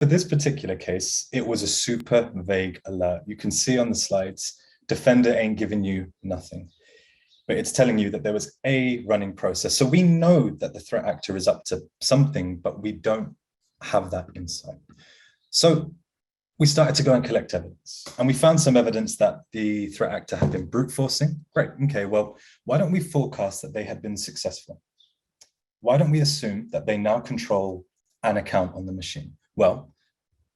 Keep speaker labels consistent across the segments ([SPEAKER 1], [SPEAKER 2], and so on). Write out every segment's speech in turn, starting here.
[SPEAKER 1] For this particular case, it was a super vague alert. You can see on the slides, Defender ain't giving you nothing, but it's telling you that there was a running process. So we know that the threat actor is up to something, but we don't have that insight. So we started to go and collect evidence, and we found some evidence that the threat actor had been brute forcing. Great, okay, well, why don't we forecast that they had been successful? Why don't we assume that they now control an account on the machine? Well,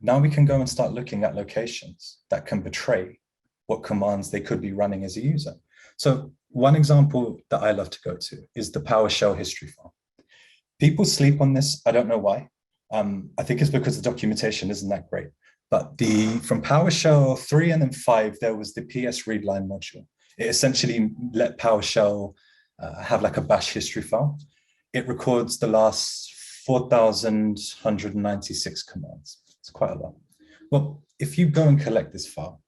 [SPEAKER 1] now we can go and start looking at locations that can betray what commands they could be running as a user. So one example that I love to go to is the PowerShell history file. People sleep on this. I don't know why. I think it's because the documentation isn't that great. But from PowerShell 3 and then 5, there was the PS readline module. It essentially let PowerShell have like a bash history file. It records the last 4,196 commands. It's quite a lot. Well, if you go and collect this file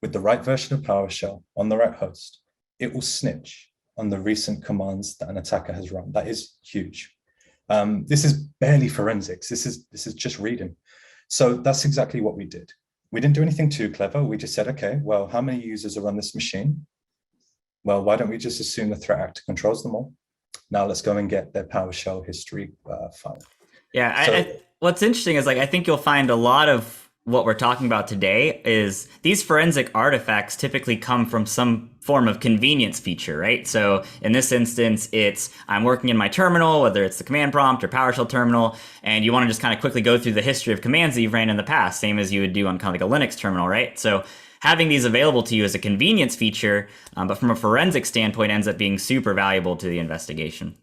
[SPEAKER 1] with the right version of PowerShell on the right host, it will snitch on the recent commands that an attacker has run. That is huge. This is barely forensics. This is just reading. So that's exactly what we did. We didn't do anything too clever. We just said, okay, well, how many users are on this machine? Well, why don't we just assume the threat actor controls them all? Now let's go and get their PowerShell history file.
[SPEAKER 2] Yeah, what's interesting is I think you'll find a lot of what we're talking about today is these forensic artifacts typically come from some form of convenience feature, right? So in this instance, I'm working in my terminal, whether it's the command prompt or PowerShell terminal, and you want to just kind of quickly go through the history of commands that you've ran in the past, same as you would do on kind of like a Linux terminal, right? So having these available to you as a convenience feature, but from a forensic standpoint ends up being super valuable to the investigation.